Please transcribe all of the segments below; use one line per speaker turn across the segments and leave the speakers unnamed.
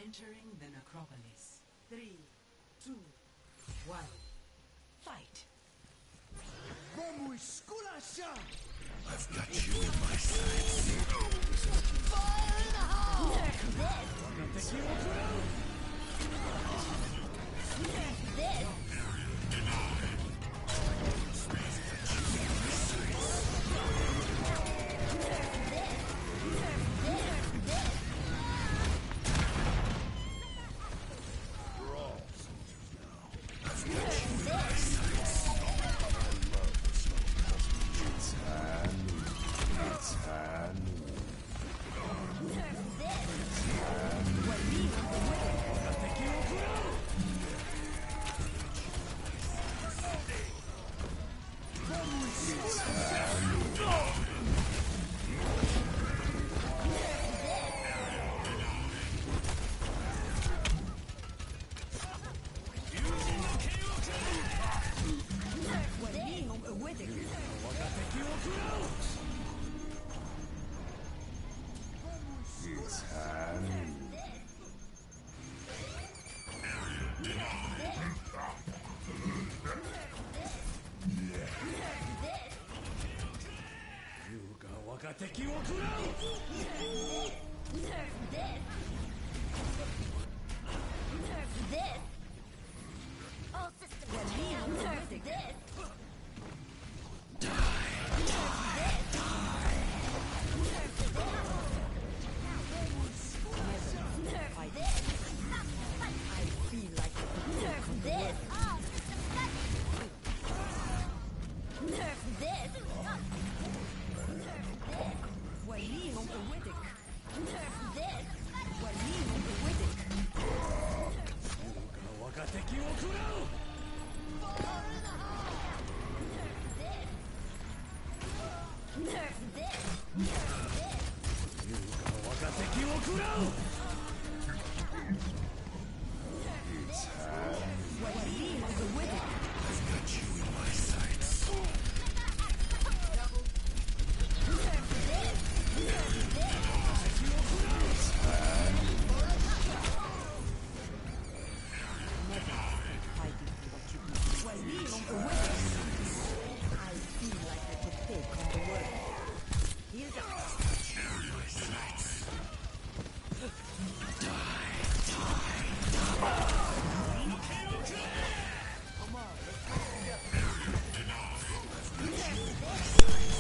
Entering the necropolis. 3, 2, 1. Fight.
I've got you in my sights.
Fire in the hole! This!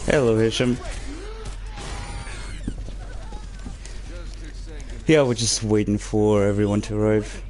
Hello, Hisham. Yeah, we're just waiting for everyone to arrive.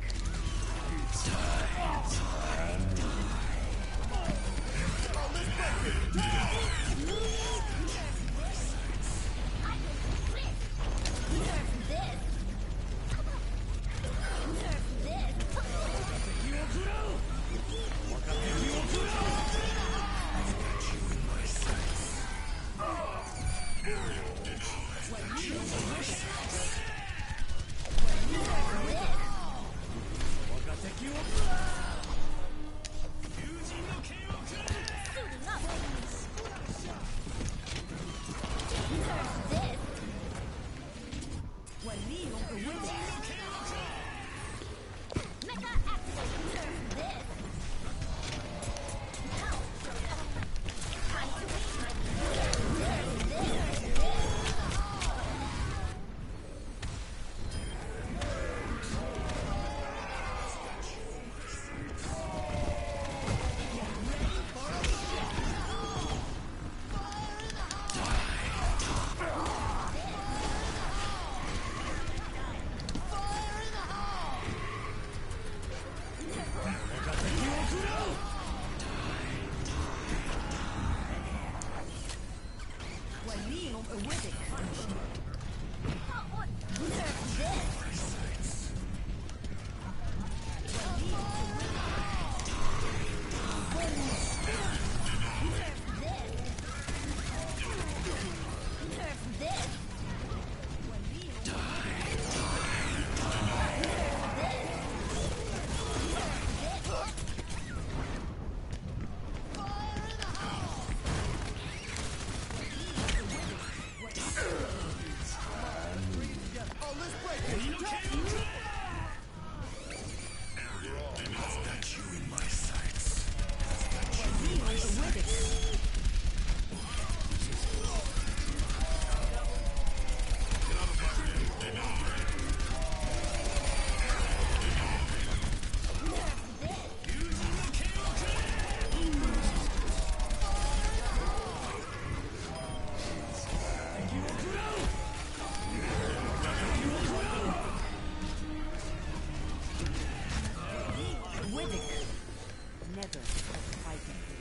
I think you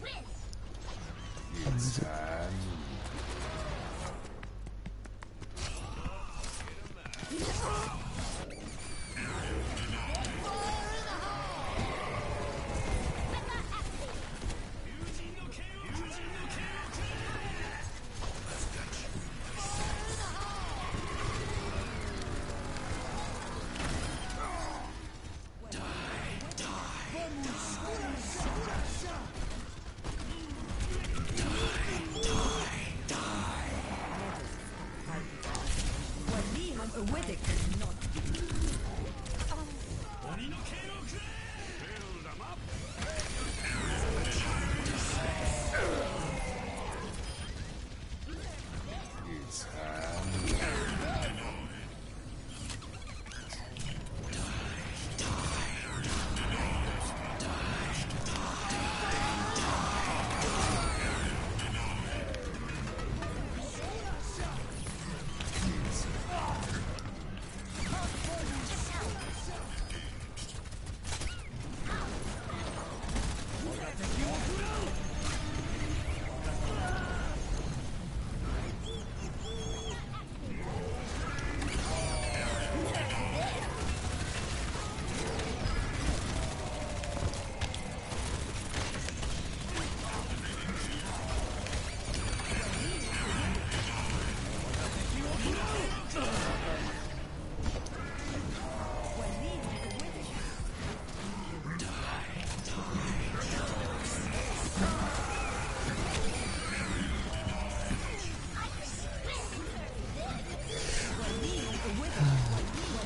win.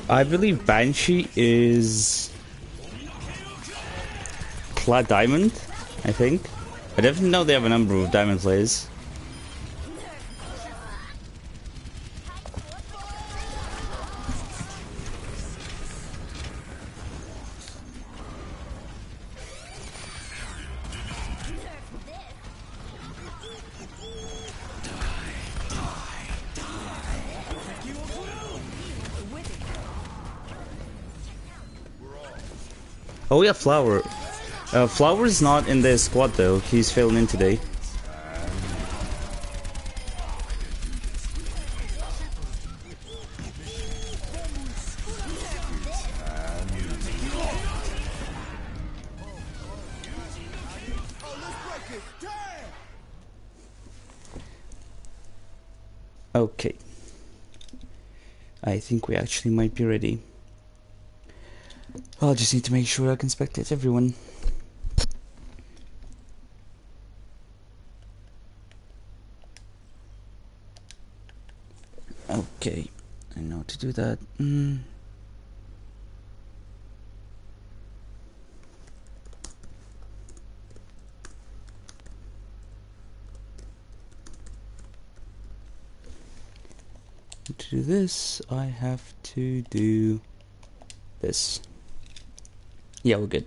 I believe Banshee is Plat Diamond, I think. I definitely know they have a number of Diamond players. Oh yeah, Flower. Flower's not in the squad though. He's filling in today. Okay. I think we actually might be ready. I'll just need to make sure I can spectate everyone. Okay, I know how to do that. To do this, I have to do this. Yeah, we're good.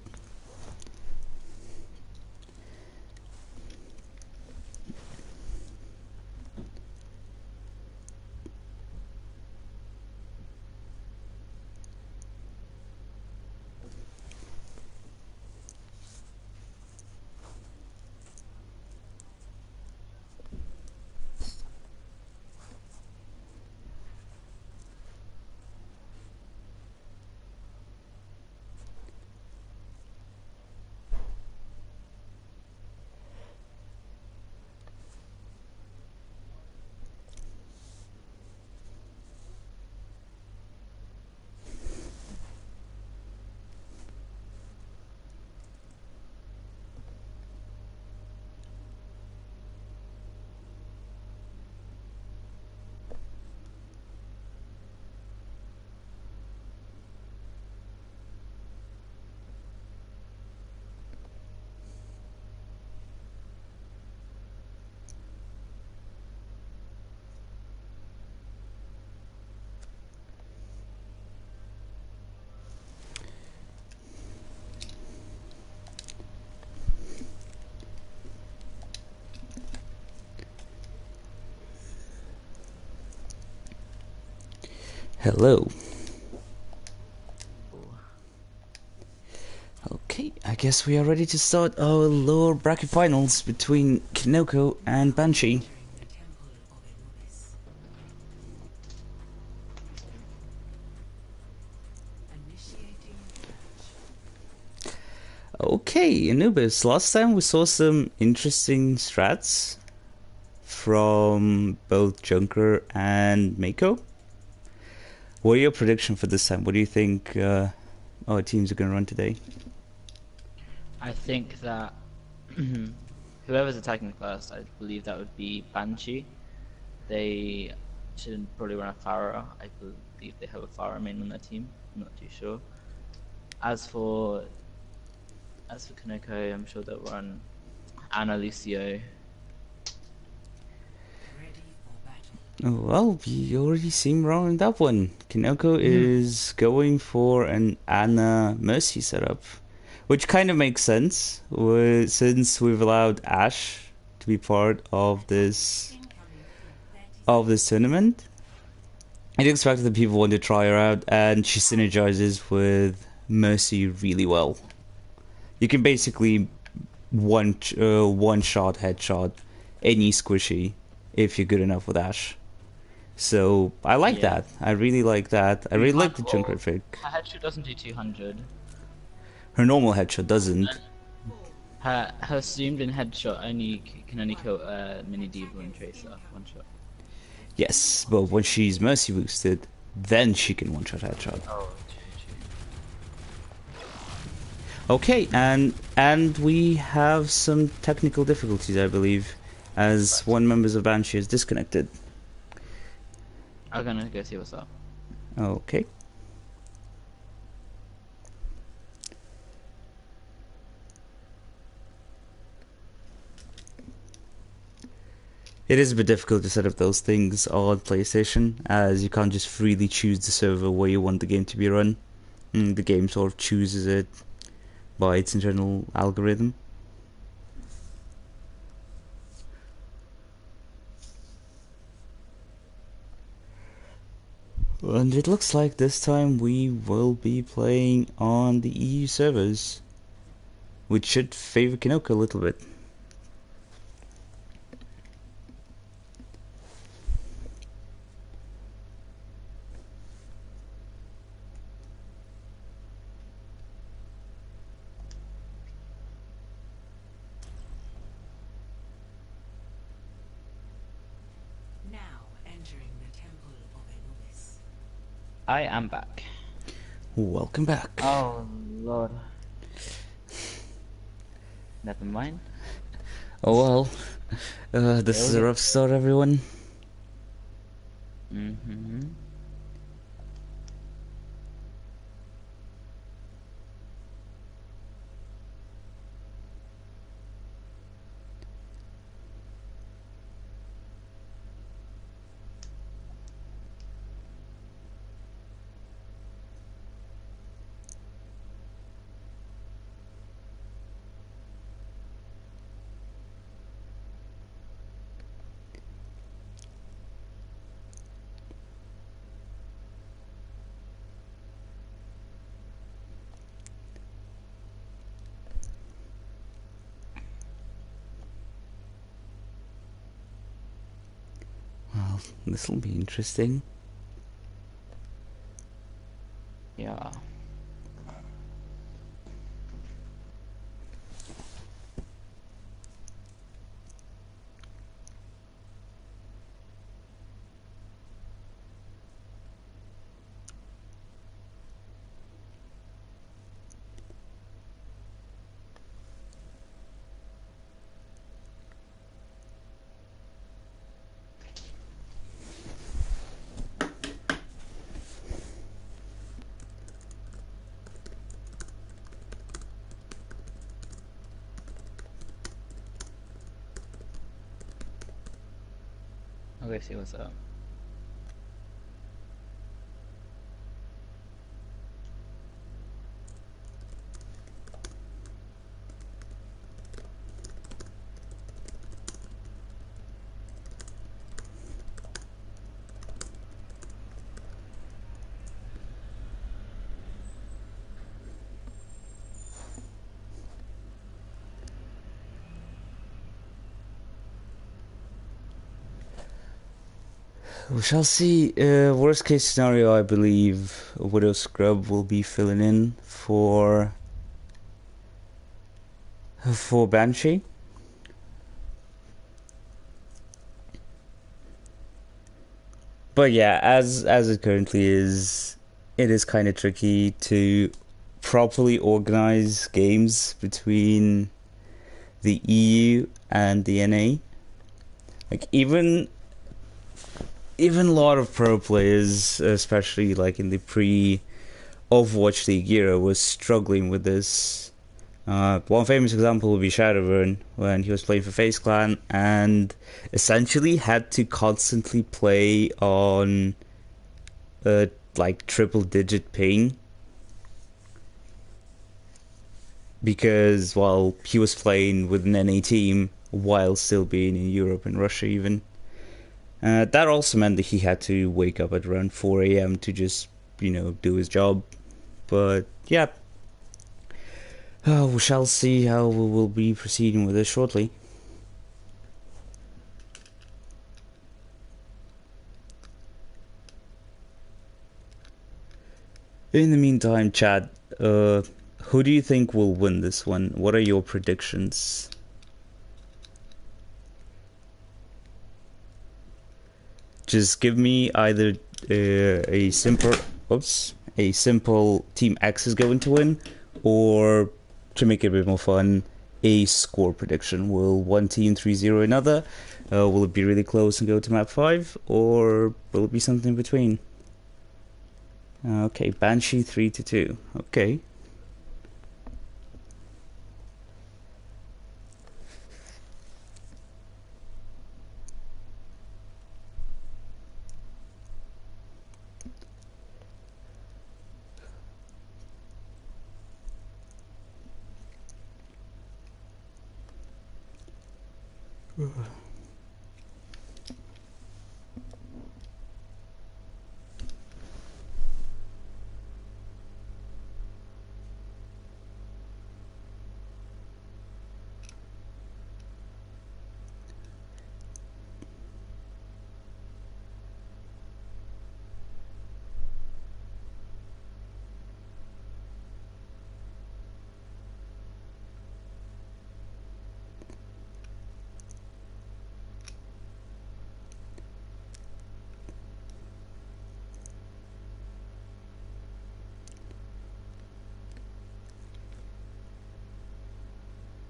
Hello. guess we are ready to start our lower bracket finals between Kinoko and Banshee.
Entering the temple of Anubis. Initiating purge.
Okay, Anubis, last time we saw some interesting strats from both Junker and Mako. What are your predictions for this time? What do you think our teams are going to run today?
I think that whoever's attacking first, I believe that would be Banshee. They should probably run a Pharaoh. I believe they have a Pharaoh main on their team. I'm not too sure. As for Kinoko, I'm sure they'll run Ana Lucio.
Ready for battle.
Oh, well, we already seen wrong that one. Kinoko is going for an Ana Mercy setup, which kind of makes sense since we've allowed Ashe to be part of this
Incoming in 30
tournament. I'd expect that people want to try her out, and she synergizes with Mercy really well. You can basically one shot headshot any squishy if you're good enough with Ashe. So I like
Yeah.
that. I really like that. I really like the Junker trick.
Her headshot doesn't do 200.
Her normal headshot doesn't.
Her zoomed in headshot can only kill Mini Diva and Tracer one shot.
Yes, but when she's Mercy boosted, then she can one shot headshot.
Oh, true.
Okay, and we have some technical difficulties, I believe, as one member of Banshee is disconnected.
I'm gonna go see what's up.
Okay. It is a bit difficult to set up those things on PlayStation, as you can't just freely choose the server where you want the game to be run. The game sort of chooses it by its internal algorithm. And it looks like this time we will be playing on the EU servers, which should favor Kinoko a little bit.
Now entering the temple of Anubis.
I am back.
Welcome back.
Oh lord. Never mind.
Oh well, this is a rough start, everyone.
Mm-hmm.
Well, this will be interesting.
Yeah. I'll go see what's up.
We shall see. Worst case scenario, I believe Widow Scrub will be filling in for Banshee. But yeah, as it currently is, it is kind of tricky to properly organize games between the EU and the NA. Like even a lot of pro players, especially like in the pre Overwatch League era, was struggling with this. One famous example would be Shadowrun when he was playing for FaZe Clan and essentially had to constantly play on like triple digit ping because while he was playing with an NA team while still being in Europe and Russia even. That also meant that he had to wake up at around 4 a.m. to just, do his job. But yeah, we shall see how we will be proceeding with this shortly. In the meantime, chat, who do you think will win this one? What are your predictions? Just give me either a simple Team X is going to win, or to make it a bit more fun, a score prediction. Will one team 3-0 another? Will it be really close and go to map 5, or will it be something in between? Okay, Banshee 3-2. Okay.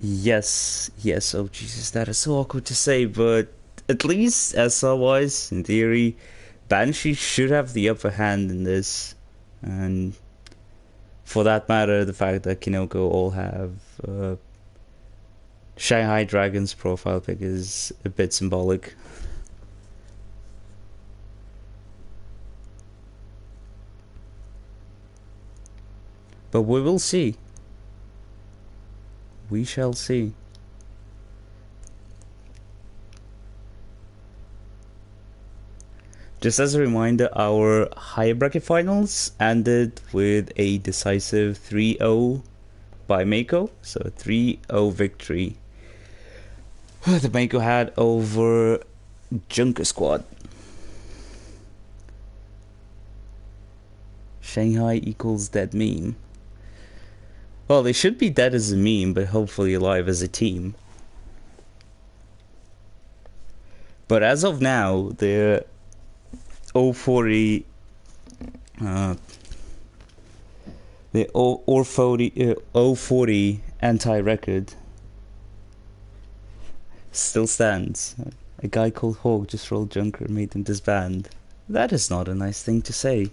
Yes, oh Jesus, that is so awkward to say, but at least SR-wise, in theory, Banshee should have the upper hand in this, and for that matter, the fact that Kinoko all have Shanghai Dragons profile pic is a bit symbolic. But we will see. We shall see. Just as a reminder, our higher bracket finals ended with a decisive 3-0 by Mako, so a 3-0 victory that Mako had over Junker Squad. Shanghai equals dead meme. Well, they should be dead as a meme, but hopefully alive as a team. But as of now, they're 040. The 040 anti-record still stands. A guy called Hawk just rolled Junker and made them disband. That is not a nice thing to say.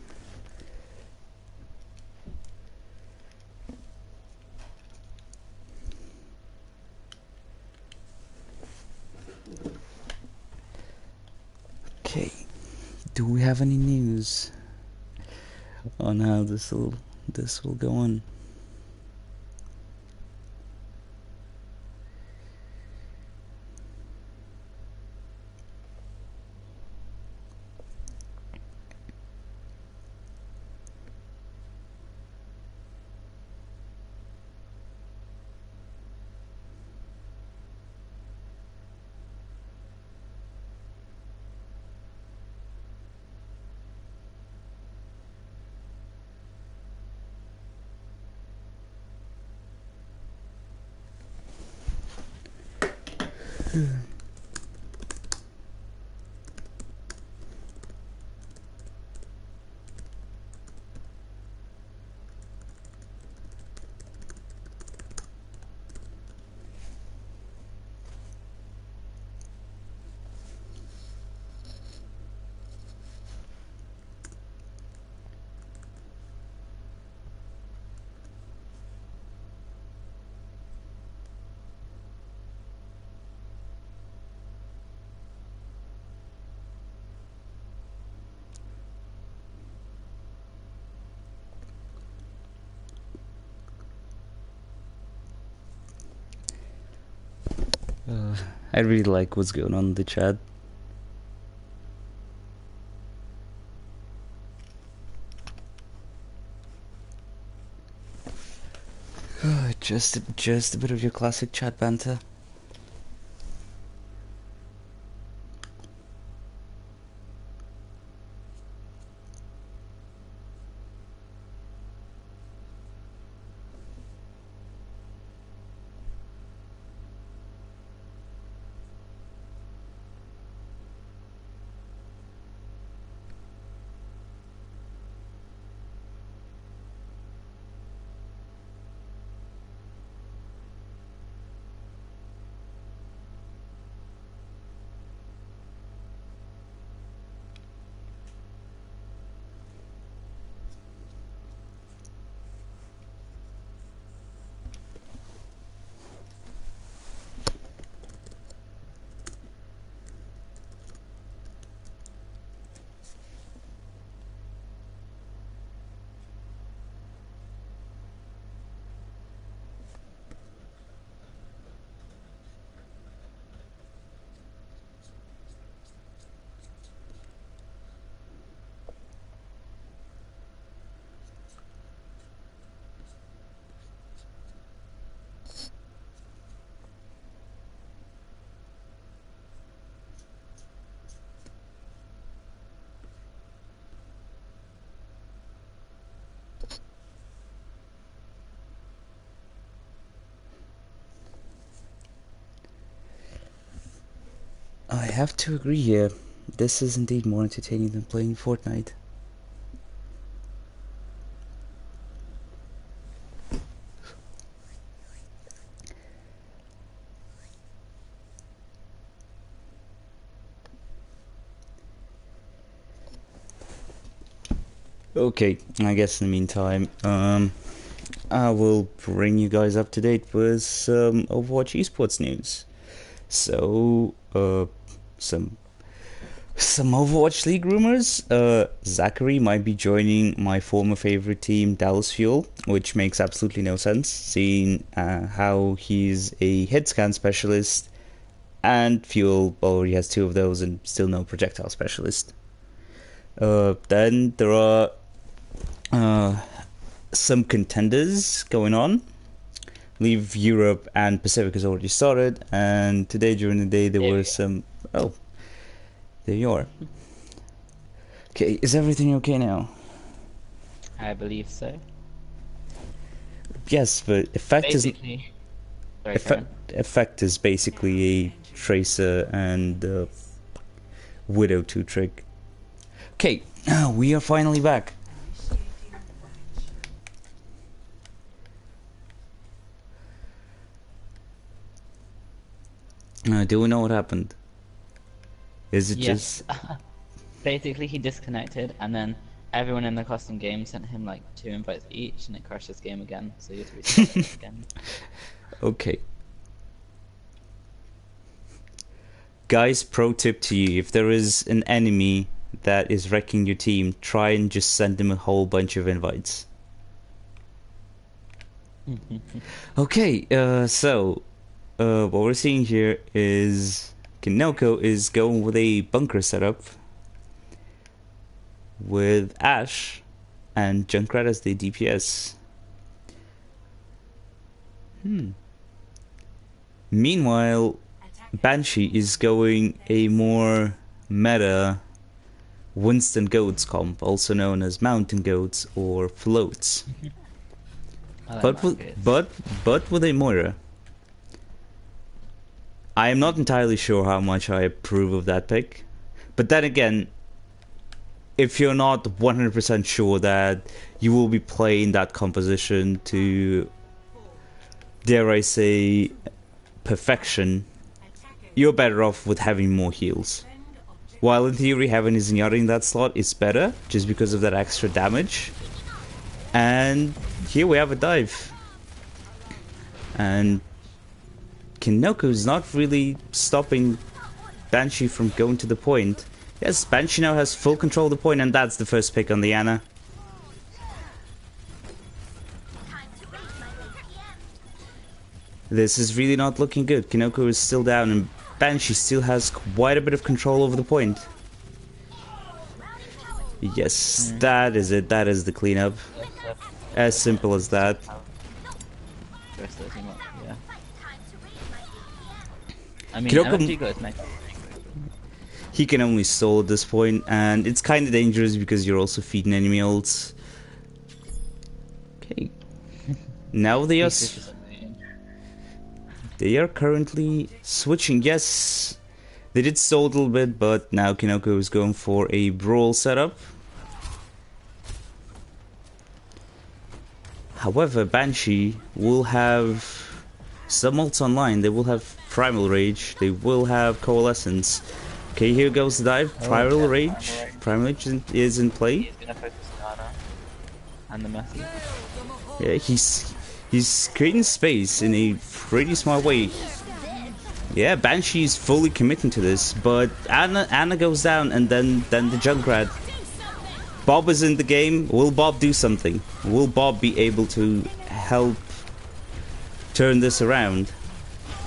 Okay, do we have any news on how this will go on? I really like what's going on in the chat. Just a bit of your classic chat banter. I have to agree here. This is indeed more entertaining than playing Fortnite. Okay, I guess in the meantime, I will bring you guys up to date with some Overwatch esports news. So, some Overwatch League rumors. Zachary might be joining my former favorite team, Dallas Fuel, which makes absolutely no sense, seeing how he's a head scan specialist, and Fuel already has 2 of those and still no projectile specialist. Then there are some contenders going on. Leave Europe and Pacific has already started, and today during the day there were some... Oh, there you are. Okay, is everything okay now?
I believe so.
Yes, but effect is...
Basically, sorry, Karen.
Effect is basically a Tracer and Widow 2 trick. Okay, we are finally back. Do we know what happened? Is it
Yes.
just...
Basically, he disconnected, and then everyone in the custom game sent him like 2 invites each, and it crashed his game again. So you have to restart it again.
Okay. Guys, pro tip to you, if there is an enemy that is wrecking your team, try and just send them a whole bunch of invites. Okay, so what we're seeing here is Kinoko is going with a bunker setup with Ash and Junkrat as the DPS. Meanwhile, Banshee is going a more meta Winston Goats comp, also known as Mountain Goats or Floats.
I like
But
markets.
with a Moira. I am not entirely sure how much I approve of that pick. But then again, if you're not 100% sure that you will be playing that composition to, dare I say, perfection, you're better off with having more heals. While in theory having his Zenyatta in that slot is better, just because of that extra damage. And here we have a dive. And Kinoko's not really stopping Banshee from going to the point. Yes, Banshee now has full control of the point, and that's the first pick on the Ana. This is really not looking good. Kinoko is still down, and Banshee still has quite a bit of control over the point. Yes, that is it. That is the cleanup. As simple as that.
Yeah. I mean,
Kinoko,
MFG goes next.
he can only stall at this point, and it's kind of dangerous because you're also feeding enemy ults. Okay. Now they are currently switching. Yes, they did stall a little bit, but now Kinoko is going for a brawl setup. However, Banshee will have some ults online. They will have Primal Rage. They will have Coalescence. Okay, here goes the dive. Primal Rage. Primal Rage is in play.
He's gonna focus on Ana and the Messi.
Yeah, he's creating space in a pretty smart way. Yeah, Banshee is fully committing to this, but Ana goes down, and then the Junkrat. Bob is in the game. Will Bob do something? Will Bob be able to help turn this around?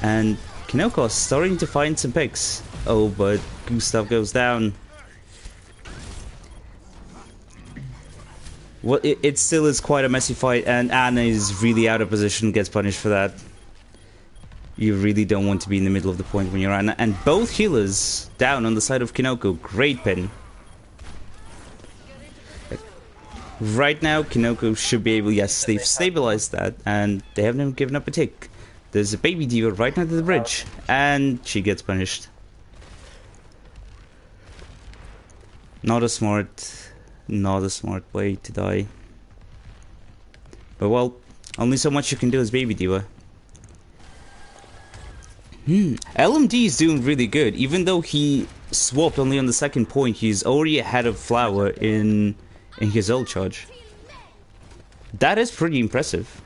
And Kinoko is starting to find some picks. Oh, but Gustav goes down. Well, it still is quite a messy fight, and Ana is really out of position, gets punished for that. You really don't want to be in the middle of the point when you're Ana. And both healers down on the side of Kinoko. Great pin. Right now, Kinoko should be able... Yes, they've stabilized that, and they haven't given up a tick. There's a baby diva right next to the bridge, and she gets punished. Not a smart way to die. But well, only so much you can do as baby diva. LMD is doing really good. Even though he swapped only on the second point, he's already ahead of Flower in his ult charge. That is pretty impressive.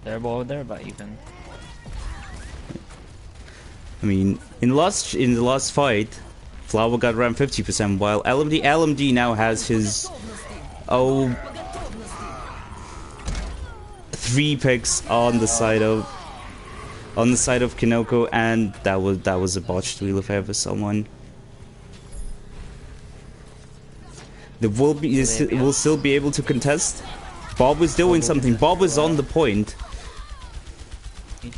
They're about even.
I mean, in the last fight, Flower got around 50%, while LMD now has his 3 picks on the side of Kinoko, and that was a botched wheel if ever someone. The will still be able to contest. Bob was doing something. Bob was on the point.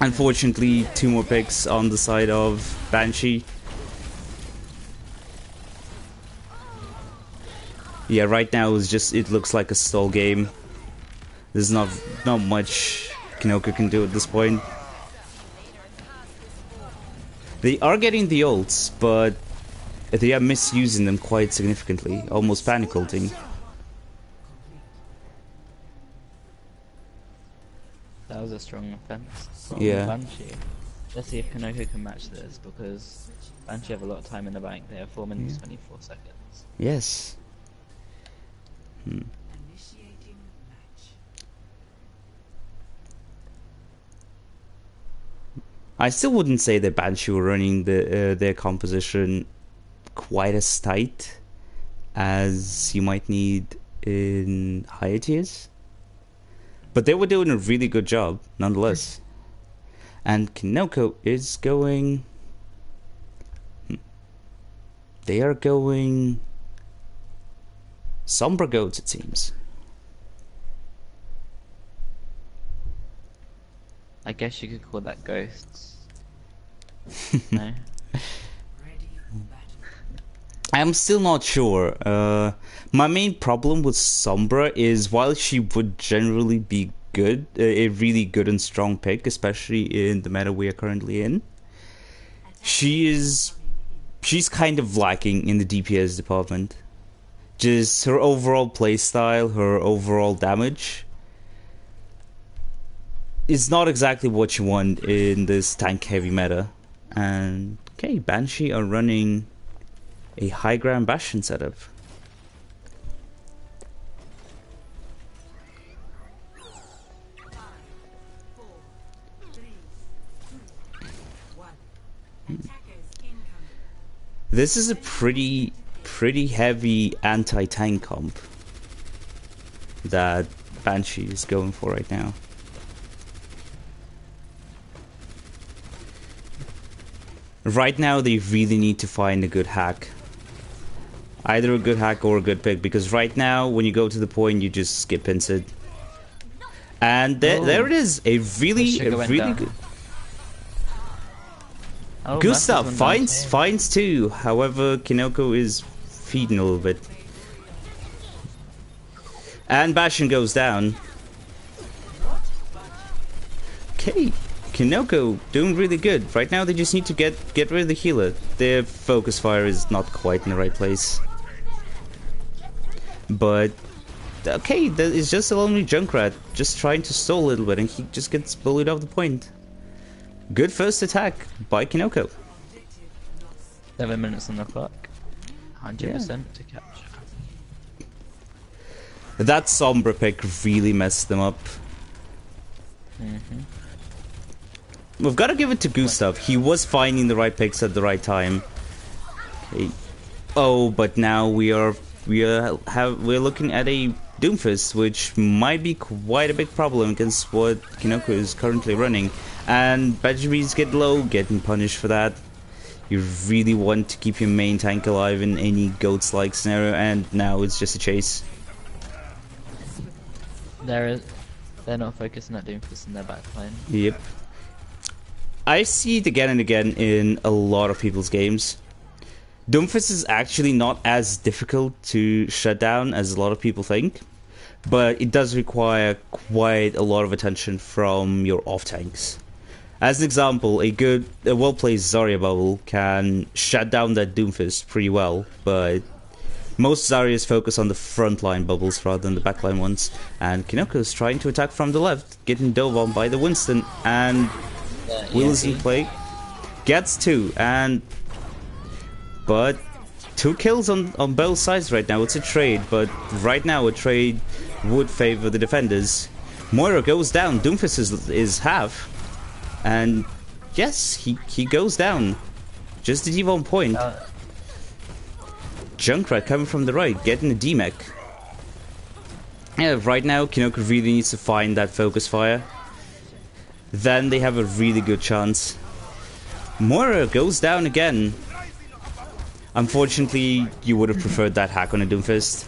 Unfortunately, 2 more picks on the side of Banshee. Yeah, right now it looks like a stall game. There's not much Kinoko can do at this point. They are getting the ults, but they are misusing them quite significantly, almost panic ulting.
That was a strong offense.
Yeah.
Banshee. Let's see if Kinoko can match this, because Banshee have a lot of time in the bank. They have 4 minutes 24 seconds.
Yes.
Initiating match.
I still wouldn't say that Banshee were running their composition quite as tight as you might need in higher tiers, but they were doing a really good job nonetheless. And Kinoko is going... They are going... Sombra Goats, it seems.
I guess you could call that ghosts. No?
I'm still not sure. My main problem with Sombra is while she would generally be good, a really good and strong pick, especially in the meta we are currently in. She's kind of lacking in the DPS department. Just her overall playstyle, her overall damage is not exactly what you want in this tank heavy meta. And okay, Banshee are running a high ground Bastion setup. This is a pretty heavy anti-tank comp that Banshee is going for right now. Right now they really need to find a good hack. Either a good hack or a good pick, because right now when you go to the point you just skip Pincid. And there it is, a really good...
Oh,
Gustav finds two, however Kinoko is feeding a little bit. And Bastion goes down. Okay, Kinoko doing really good. Right now they just need to get rid of the healer. Their focus fire is not quite in the right place. But okay, that is just a lonely Junkrat just trying to stall a little bit, and he just gets bullied off the point. Good first attack by Kinoko.
7 minutes on the clock. 100% to capture.
That Sombra pick really messed them up. We've got to give it to Gustav. He was finding the right picks at the right time. Okay. Oh, but now we're looking at a Doomfist, which might be quite a big problem against what Kinoko is currently running. And Benjamin's get low, getting punished for that. You really want to keep your main tank alive in any goats-like scenario, and now it's just a chase.
They're not focusing on Doomfist in their backline.
Yep. I see it again and again in a lot of people's games. Doomfist is actually not as difficult to shut down as a lot of people think, but it does require quite a lot of attention from your off-tanks. As an example, a well-placed Zarya bubble can shut down that Doomfist pretty well, but most Zaryas focus on the frontline bubbles rather than the backline ones, and Kinoko is trying to attack from the left, getting dove on by the Winston, and Will is in play. Gets two, but 2 kills on both sides right now. It's a trade, but right now a trade would favor the defenders. Moira goes down, Doomfist is half. And yes, he goes down. Just the Devon point. Junkrat coming from the right, getting a D-mech. Yeah, right now Kinoko really needs to find that focus fire. Then they have a really good chance. Moira goes down again. Unfortunately, you would have preferred that hack on a Doomfist.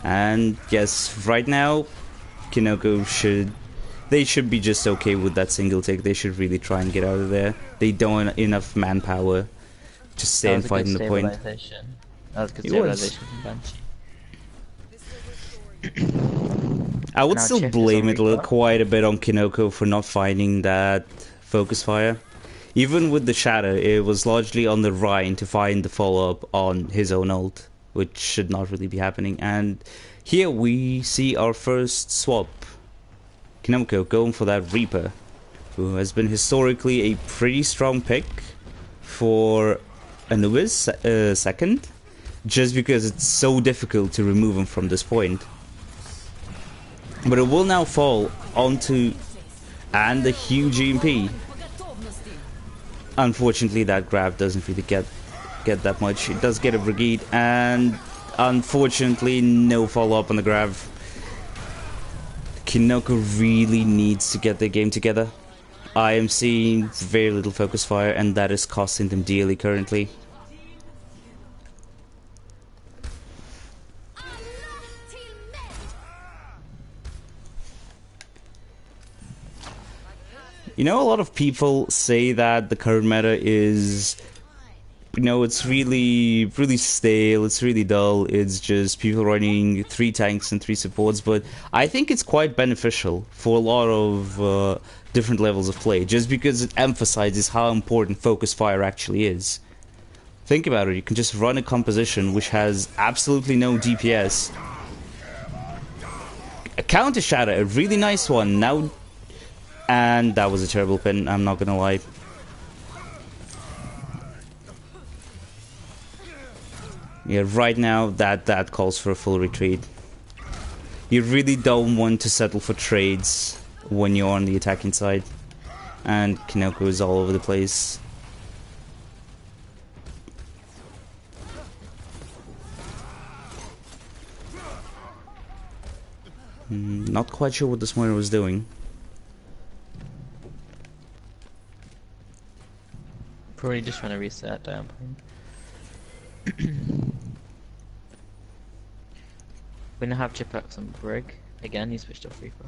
And yes, right now Kinoko should be just okay with that single take. They should really try and get out of there. They don't have enough manpower to stay and fight in the point.
That was good stabilization from Banshee.
I would still blame it quite a bit on Kinoko for not finding that focus fire. Even with the Shatter, it was largely on the Rhine to find the follow-up on his own ult, which should not really be happening. And here we see our first swap. Kinoko going for that Reaper, who has been historically a pretty strong pick for Anubis second, just because it's so difficult to remove him from this point. But it will now fall onto and the huge EMP. Unfortunately, that grab doesn't really get that much. It does get a Brigade, and unfortunately, no follow-up on the grab. Kinoko really needs to get their game together. I am seeing very little focus fire, and that is costing them dearly currently. You know, a lot of people say that the current meta is you know, it's really stale, it's really dull, it's just people running 3 tanks and 3 supports, but I think it's quite beneficial for a lot of different levels of play, just because it emphasizes how important focus fire actually is. Think about it, you can just run a composition which has absolutely no DPS. A counter shatter, a really nice one, now... And that was a terrible pin, I'm not gonna lie. Yeah, right now that calls for a full retreat. You really don't want to settle for trades when you're on the attacking side. And Kinoko is all over the place. Not quite sure what the Smiter was doing.
Probably just trying to reset down point. We now have chip ups on Brig. Again, he switched off Reaper.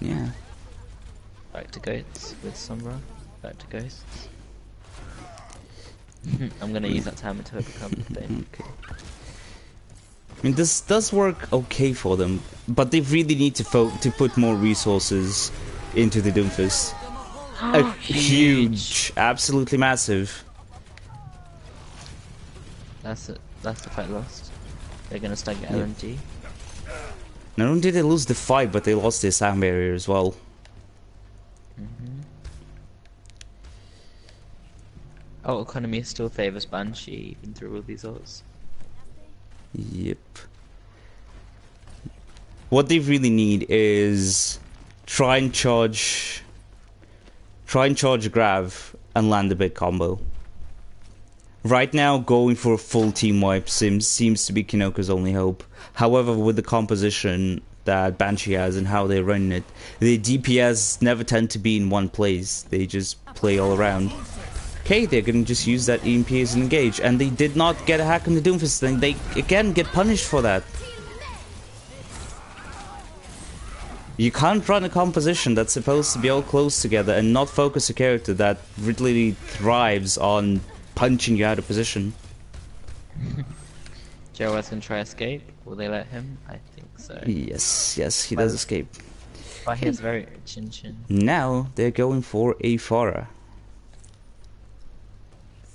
Yeah.
Back to Goats with Sombra. Back to Ghosts. I'm gonna use that time until it becomes a thing.
Okay. I mean, this does work okay for them, but they really need to put more resources into the Doomfist. Huge, absolutely massive.
That's it. That's the fight lost. They're gonna start getting LMG.
Not only did they lose the fight, but they lost their sound barrier as well.
Oh, economy still favors Banshee even through all these odds.
Yep. What they really need is try and charge Grav and land a big combo. Right now, going for a full team wipe seems to be Kinoko's only hope. However, with the composition that Banshee has and how they run it, the DPS never tend to be in one place. They just play all around. Okay, they're gonna just use that EMP as an engage, and they did not get a hack on the Doomfist thing. They again get punished for that. You can't run a composition that's supposed to be all close together and not focus a character that really thrives on punching you out of position.
Joe was gonna try escape. Will they let him? I think so.
Yes, he does escape.
But he has very chin.
Now they're going for a Farah.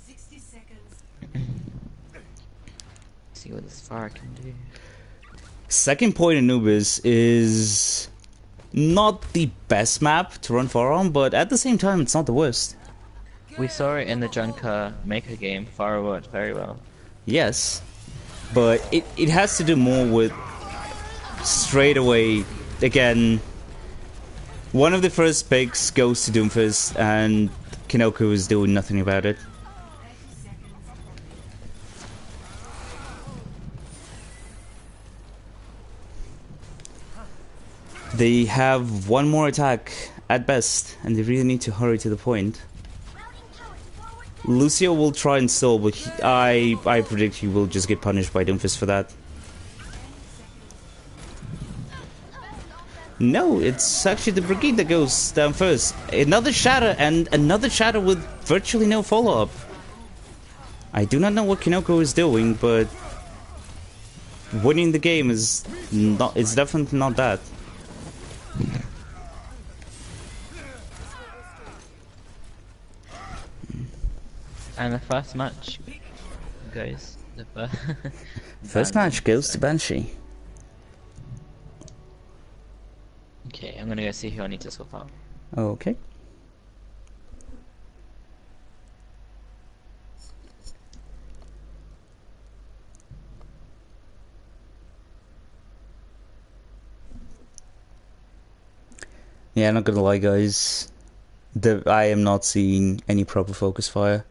60 seconds.
See what this fire can do.
Second point Anubis is not the best map to run Farah on, but at the same time it's not the worst.
We saw it in the Junker Maker game. Fire worked very well.
Yes, but it has to do more with straight away, again, one of the first picks goes to Doomfist and Kinoko is doing nothing about it. They have one more attack at best, and they really need to hurry to the point. Lucio will try and stall, but I predict he will just get punished by Doomfist for that. No, it's actually the Brigade that goes down first. Another shatter, and another shatter with virtually no follow-up. I do not know what Kinoko is doing, but winning the game is not. It's definitely not that.
And the first match goes.
First match goes to Banshee.
Okay, I'm gonna go see who I need to swap out.
Okay. Yeah, not gonna lie, guys. I am not seeing any proper focus fire.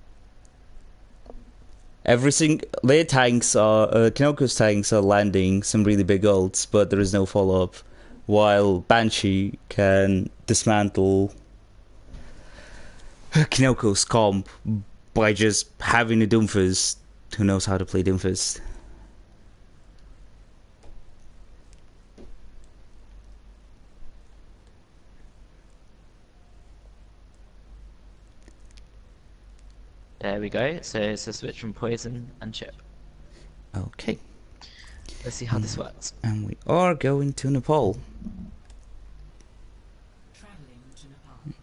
Their tanks are Kinoko's tanks are landing some really big ults, but there is no follow up. While Banshee can dismantle Kinoko's comp by just having a Doomfist who knows how to play Doomfist.
There we go. So it's a switch from poison and chip.
Okay.
Let's see how this works.
And we are going to Nepal.
Traveling to Nepal.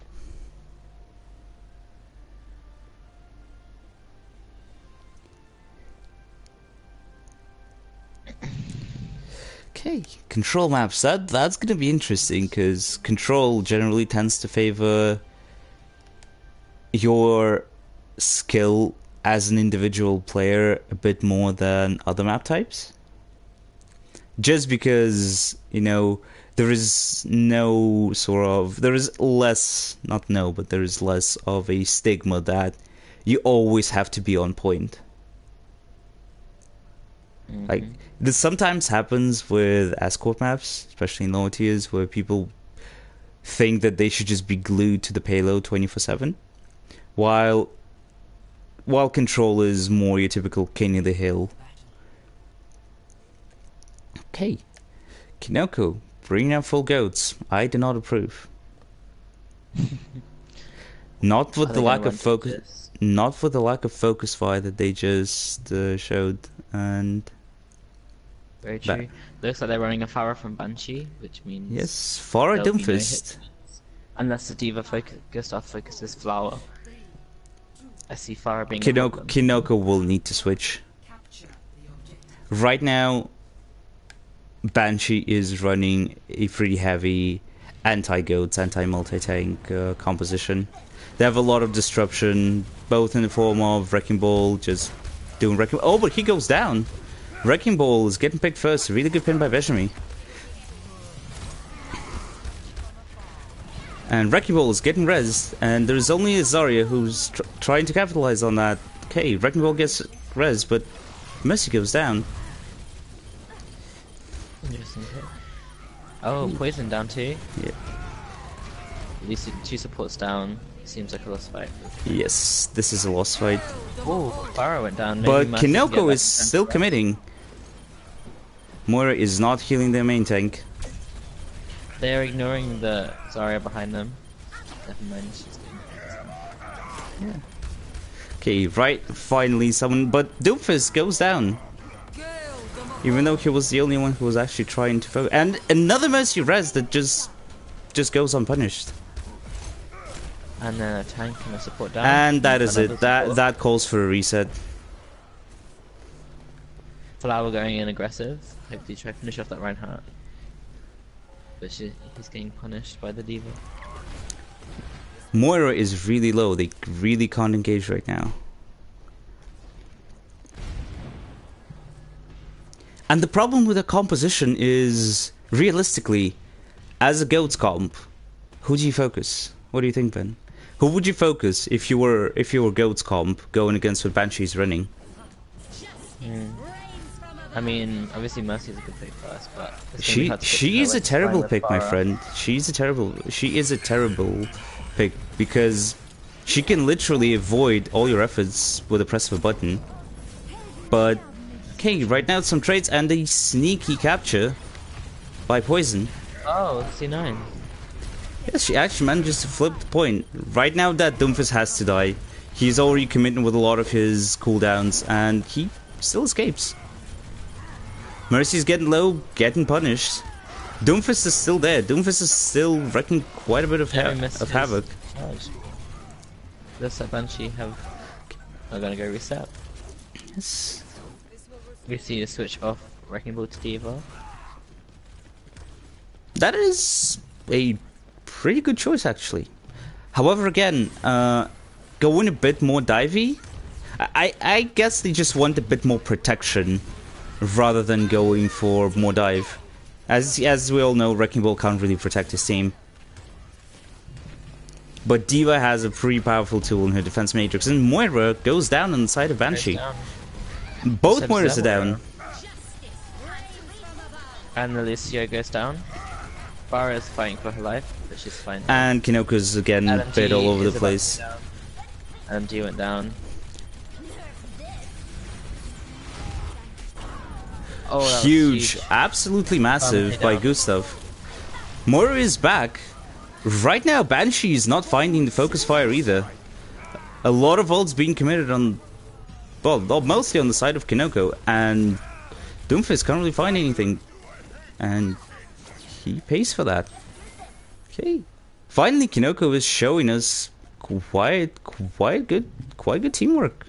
Okay, control maps. That's gonna be interesting because control generally tends to favor your skill as an individual player a bit more than other map types. Just because, you know, there is no sort of, there is less, not no, but there is less of a stigma that you always have to be on point. Like, this sometimes happens with escort maps, especially in lower tiers, where people think that they should just be glued to the payload 24/7, while control is more your typical king of the hill. Okay, Kinoko, bringing out full goats. I do not approve. Not with the lack of focus. Not for the lack of focus fire that they just showed, and
Very true. Looks like they're running a Pharah from Banshee, which means
yes, for a
there'll be no
Doomfist.
hit, unless the Diva Gustav focuses Flower. I see Pharah being a problem.
Kinoko will need to switch.
Capture the objective.
Right now, Banshee is running a pretty heavy anti-goats, anti-multi-tank composition. They have a lot of disruption, both in the form of Wrecking Ball, just doing Wrecking Ball. Oh, but he goes down! Wrecking Ball is getting picked first. Really good pin by Benjamin. And Wrecking Ball is getting rezzed, and there's only a Zarya who's trying to capitalize on that. Okay, Wrecking Ball gets rezzed, but Mercy goes down.
Interesting. Oh, poison down too.
Yeah.
At least 2 supports down. Seems like a lost fight.
Yes, this is a lost fight.
Oh, Pharah went down.
But
Maybe Mercy can get
Kinoko
back
is
to
still
center.
committing. Moira is not healing their main tank.
They're ignoring the Zarya behind them. Never mind, she's getting
Okay, right, finally someone, but Doomfist goes down. Even though he was the only one who was actually trying to focus. And another Mercy res that just goes unpunished.
And then a tank and a support down.
And that is
Another
it. That
support.
calls for a reset.
Flower going in aggressive. Hopefully try to finish off that Reinhardt. But he's getting punished by the Diva.
Moira is really low. They really can't engage right now. And the problem with the composition is, realistically, as a goats comp, who do you focus? What do you think, Ben? Who would you focus if you were goats comp going against what Banshee's running?
I mean, obviously Mercy's a good pick for us, but it's gonna be
She
hard to pick
she
her
is a
when
terrible
playing
pick,
with
my
Pharah.
friend. She is a terrible pick because she can literally avoid all your efforts with the press of a button. But okay, right now some trades and a sneaky capture by Poison.
Oh, C9.
Yes, she actually manages to flip the point. Right now that Doomfist has to die. He's already committed with a lot of his cooldowns and he still escapes. Mercy's getting low, getting punished. Doomfist is still there. Doomfist is still wrecking quite a bit of, of havoc.
Looks like Banshee are gonna go reset.
Yes.
We see a switch off Wrecking Ball to Diva.
That is a pretty good choice, actually. However, again, going a bit more divey. I guess they just want a bit more protection rather than going for more dive. As we all know, Wrecking Ball can't really protect his team. But Diva has a pretty powerful tool in her defense matrix, and Moira goes down on the side of Banshee. Both Moiras are down.
And Alicia goes down. Farah is fighting for her life, but she's fine.
And Kinoko's again a bit all over the place.
LMG went down. Oh, that was
Huge, absolutely massive by
down.
Gustav. Moira is back. Right now, Banshee is not finding the focus fire either. A lot of ults being committed on, well, mostly on the side of Kinoko, and Doomfist can't really find anything, and he pays for that. Okay, finally Kinoko is showing us quite good teamwork.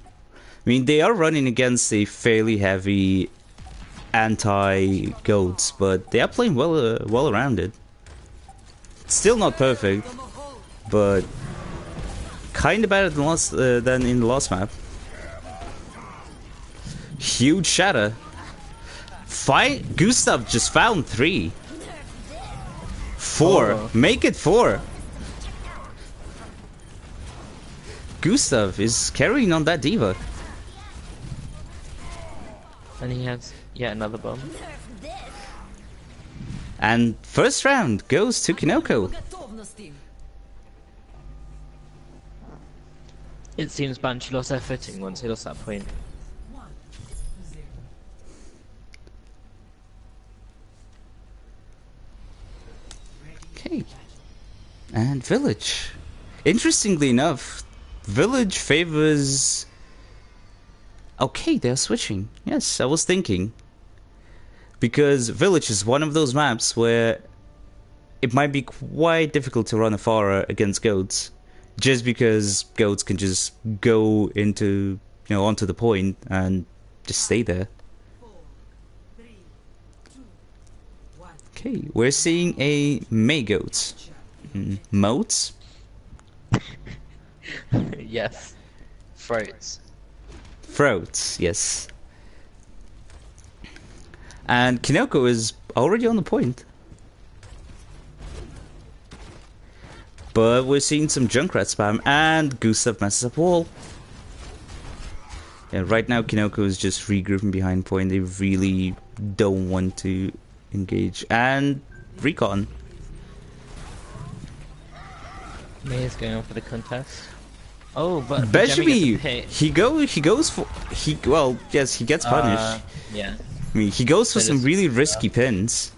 I mean, they are running against a fairly heavy anti-goats, but they are playing well around it. Still not perfect, but kind of better than in the last map. Huge shatter. Gustav just found 3. 4.
Oh.
Make it 4. Gustav is carrying on that diva.
And he has yet another bomb.
And first round goes to Kinoko.
It seems Banshee lost their footing once he lost that point.
Okay. And Village. Interestingly enough, Village favors... Okay, they're switching. Yes, I was thinking. Because Village is one of those maps where it might be quite difficult to run a Pharah against goats. Just because goats can just go into, onto the point and just stay there. Okay, we're seeing a May goat. Moats?
Yes. Throats.
Throats, yes. And Kinoko is already on the point. But we're seeing some Junkrat spam, and Gustav messes up wall. Yeah, right now Kinoko is just regrouping behind point. They really don't want to engage. And recon.
May is going on for the contest. Oh, but
Banshee, he gets punished.
Yeah.
I mean, he goes for some really risky pins.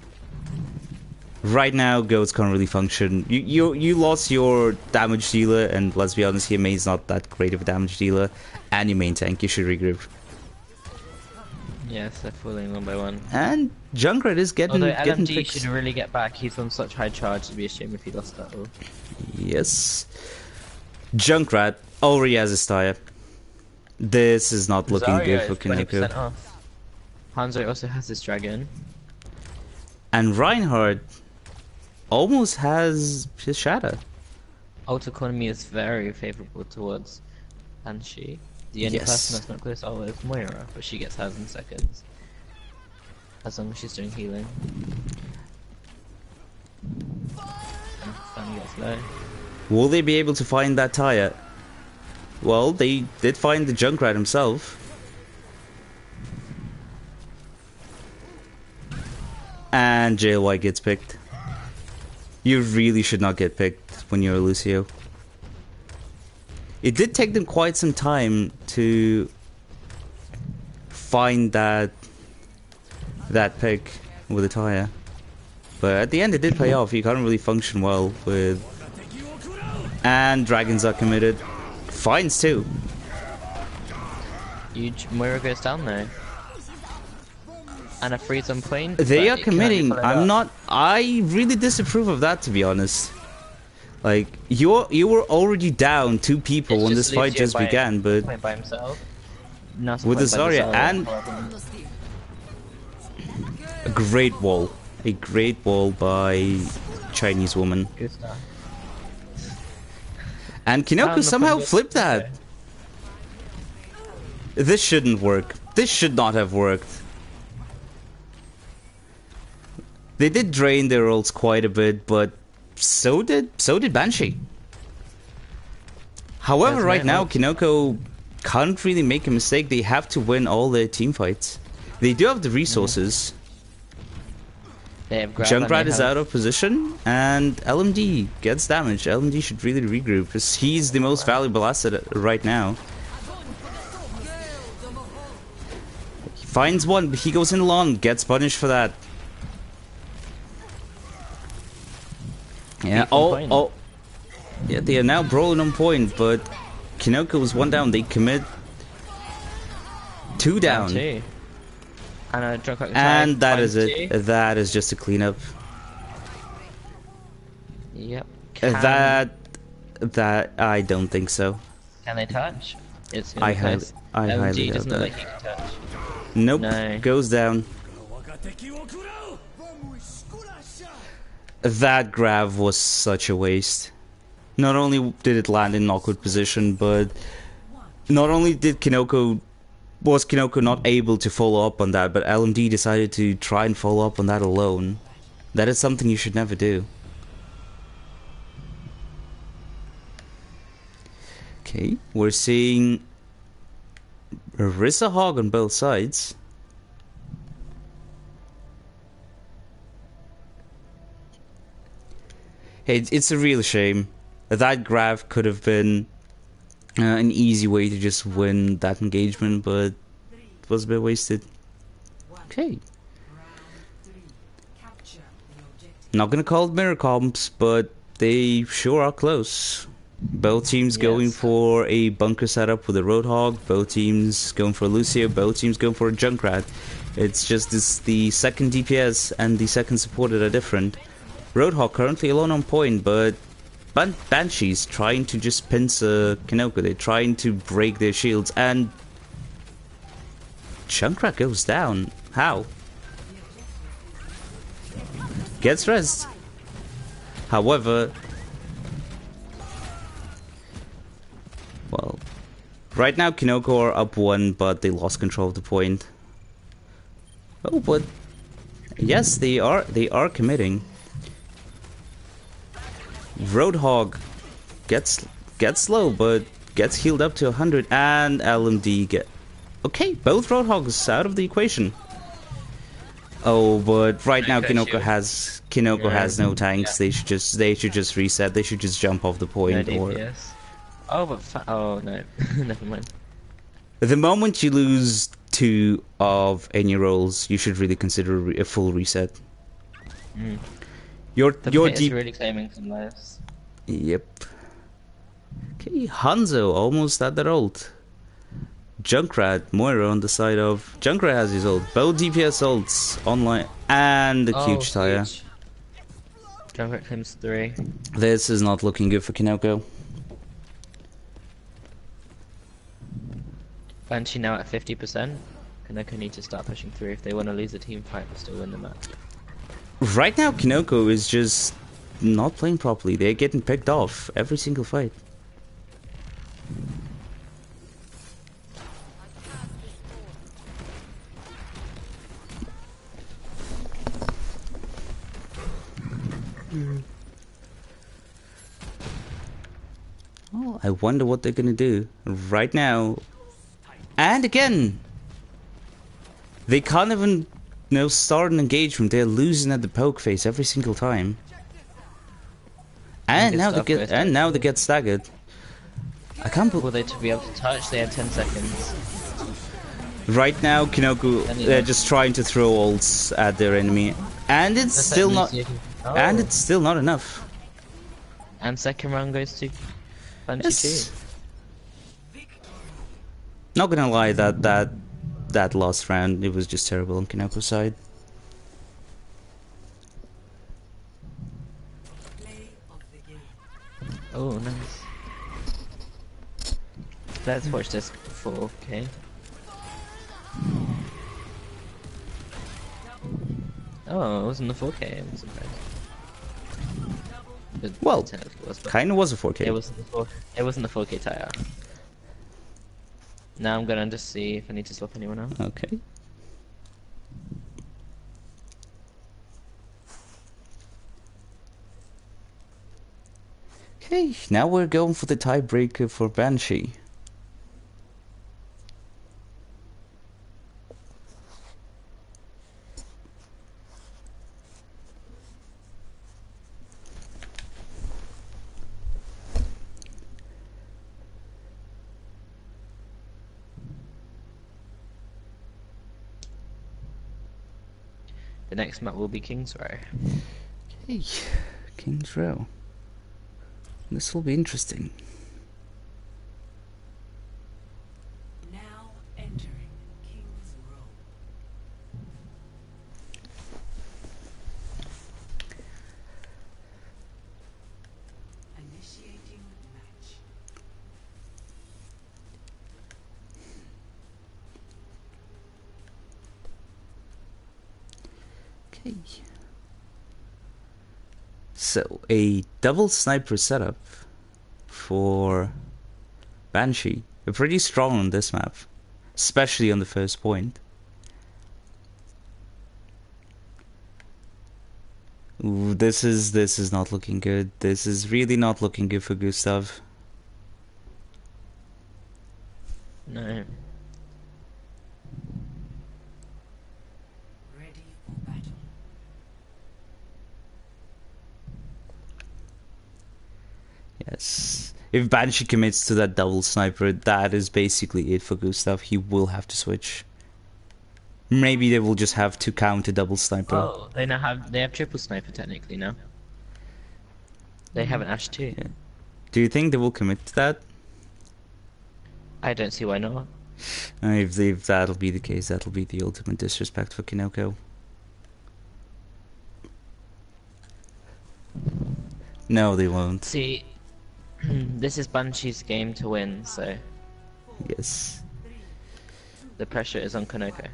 Right now, goats can't really function. You lost your damage dealer, and let's be honest here, May's not that great of a damage dealer. And your main tank, you should regroup.
Yes, they're falling one by one.
And Junkrat is getting
LMG
fixed.
should really get back. He's on such high charge. It'd be a shame if he lost that all.
Yes. Junkrat already has his tire. This is not looking good for Kinoko.
Hanzo also has his dragon.
And Reinhardt almost has his shatter.
Ult economy is very favourable towards Banshee. The only person that's not close to is Moira, but she gets hers in seconds. As long as she's doing healing. And Fan gets low.
Will they be able to find that tire? Well, they did find the Junkrat himself. And JLY gets picked. You really should not get picked when you're a Lucio. It did take them quite some time to find that pick with a tire. But at the end it did pay off. You can't really function well with... And dragons are committed. Fines too.
Huge. Moira goes down there. And a freeze on point.
They are committing. I really disapprove of that, to be honest. Like, you were already down 2 people when this fight just began, but
by himself.
with the Zarya and a great wall by Chinese woman. And Kinoko somehow flipped that. This shouldn't work. This should not have worked. They did drain their ults quite a bit, but so did Banshee. However, right now Kinoko can't really make a mistake. They have to win all their team fights. They do have the resources. Junkrat is out of position, and LMD gets damaged. LMD should really regroup, because he's the most valuable asset right now. He finds one, but he goes in alone, gets punished for that. Yeah, Yeah, they are now brawling on point, but Kinoko was one down. They commit two down.
Two. And a drunk
And that is it. That is just a cleanup.
Yep.
That I don't think so.
Can they touch? It's
I highly
LG
doubt
doesn't look
that.
like he can touch.
Nope.
No.
Goes down. That grab was such a waste. Not only did it land in an awkward position, but not only did was Kinoko not able to follow up on that, but LMD decided to try and follow up on that alone. That is something you should never do. Okay, we're seeing Rissa Hog on both sides. Hey, it's a real shame. That grab could have been an easy way to just win that engagement, but it was a bit wasted. Okay. Not gonna call it mirror comps, but they sure are close. Both teams going for a bunker setup with a Roadhog, both teams going for a Lucio, both teams going for a Junkrat. It's just the second DPS and the second support that are different. Roadhog currently alone on point, but Banshee's trying to just pincer Kinoko. They're trying to break their shields, and Junkrat goes down. How? Gets rest. However, well, right now Kinoko are up 1, but they lost control of the point. Oh, but yes, they are committing. Roadhog gets low, but gets healed up to 100, and LMD get... Okay, both Roadhogs out of the equation. Oh, but right now Kinoko has no tanks. Yeah. They should just reset. They should just jump off the point. No DPS.
Oh, but oh no, never mind.
The moment you lose 2 of any rolls, you should really consider a full reset.
Mm.
Your
deep really claiming some lives.
Yep. Okay, Hanzo almost at that ult. Junkrat, Moira on the side of... Junkrat has his ult. Both DPS ults online. And the huge tire.
Junkrat claims 3.
This is not looking good for Kinoko.
Banshee now at 50%. Kinoko need to start pushing through if they want to lose the team fight but still win the match.
Right now Kinoko is just not playing properly. They're getting picked off every single fight. Oh, I wonder what they're gonna do right now. And again, they can't even start an engagement. They're losing at the poke face every single time. And now they get staggered. I can't believe...
Will they to be able to touch? They have 10 seconds.
Right now, Kinoko, they're just trying to throw ults at their enemy, and it's still not. And it's still not enough.
And second round goes to Banshee too.
Not gonna lie, that last round, it was just terrible on Kinoko's side.
Oh, nice. Let's watch this 4K. Oh, it wasn't the 4K, I'm surprised.
Well, kinda was a 4K.
It wasn't the 4K tire. Now I'm gonna just see if I need to swap anyone out.
Okay. Okay, now we're going for the tiebreaker for Banshee.
The next map will be King's Row.
Okay, King's Row. This will be interesting.
Now entering King's Row. Initiating match.
Okay. So, a double sniper setup for Banshee. They're pretty strong on this map, especially on the first point. Ooh, this is not looking good. This is really not looking good for Gustav.
No.
Ready for battle.
Yes. If Banshee commits to that double sniper, that is basically it for Gustav. He will have to switch. Maybe they will just have to counter double sniper.
Oh, they have triple sniper technically now. They have an Ash too.
Yeah. Do you think they will commit to that?
I don't see why not.
If that'll be the case, that'll be the ultimate disrespect for Kinoko. No, they won't.
See, this is Banshee's game to win, so
Yes.
the pressure is on Kinoko.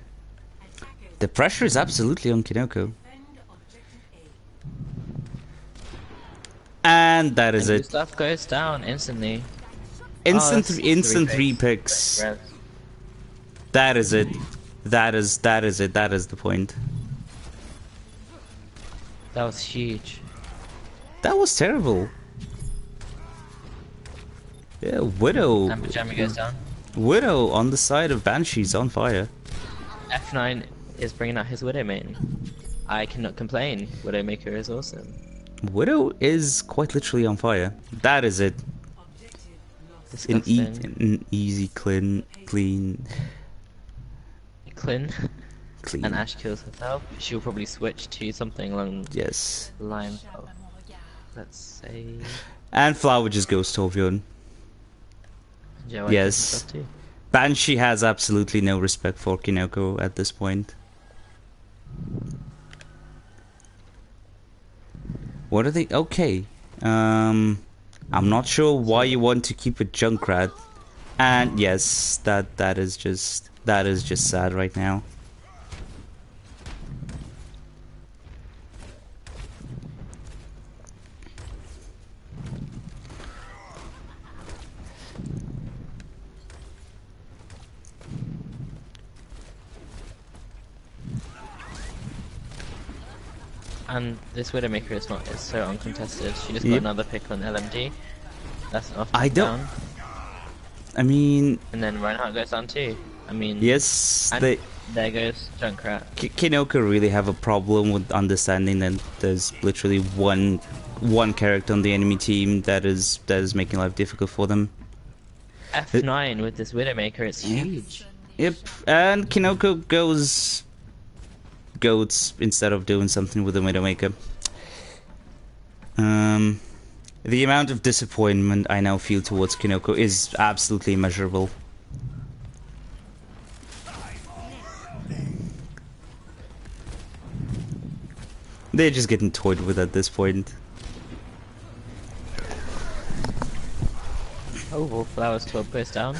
The pressure is absolutely on Kinoko.
Defend objective A.
And that is
And
it.
Stuff goes down instantly.
Instant,
that's
instant
three
3 picks.
Res.
That is it. That is it. That is the point.
That was huge.
That was terrible. Yeah, Widow.
And Pajama goes down.
Widow on the side of Banshee's on fire.
F9 is bringing out his Widowmaker. I cannot complain. Widowmaker is awesome.
Widow is quite literally on fire. That is it.
Objective lost.
Disgusting.
An easy, clean.
Clin. And Ash kills herself. She'll probably switch to something along
Yes.
the lines of, let's say,
And Flower just goes Torbjorn.
Joe.
Yes.
Stuff too.
Banshee has absolutely no respect for Kinoko at this point. What are they? Okay. I'm not sure why you want to keep a Junkrat. And yes, that is just sad right now.
And this Widowmaker is so uncontested. She just got
Yep.
another pick on LMG. That's an off
I don't-
down.
I mean,
And then Reinhardt goes down too. I mean,
yes,
and there goes Junkrat.
Kinoko really have a problem with understanding that there's literally one character on the enemy team that is making life difficult for them.
F9 with this Widowmaker, it's
Yep.
huge.
Yep, and Kinoko goes goats instead of doing something with the Widowmaker. The amount of disappointment I now feel towards Kinoko is absolutely immeasurable. They're just getting toyed with at this point.
Oh, Wallflower's 12 goes down.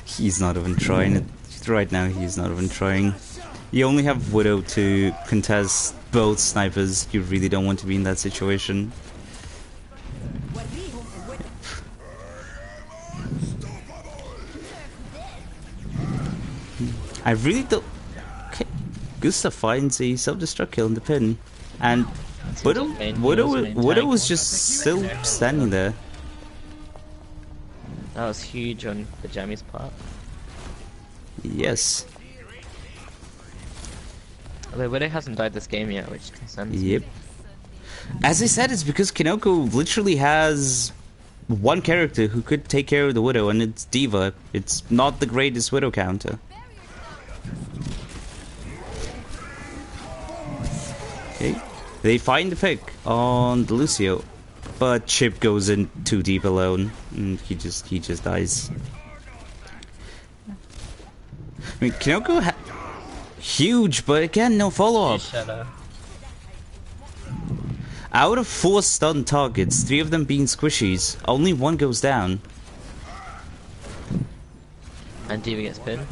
He's not even trying it. Right now, he's not even trying. You only have Widow to contest both snipers. You really don't want to be in that situation. I really don't... Okay. Gustav finds a self-destruct kill in the pin. And Widow was just still standing there.
That was huge on the Jammy's part.
Yes.
Although Widow hasn't died this game yet, which concerns me.
Yep. As I said, it's because Kinoko literally has one character who could take care of the Widow, and it's Diva. It's not the greatest Widow counter. Okay. They find the pick on the Lucio. but Chip goes in too deep alone, and he just dies. I mean, Kinoko huge, but again, no follow-up. Out of 4 stunned targets, 3 of them being squishies, only 1 goes down.
And Diva gets pinned.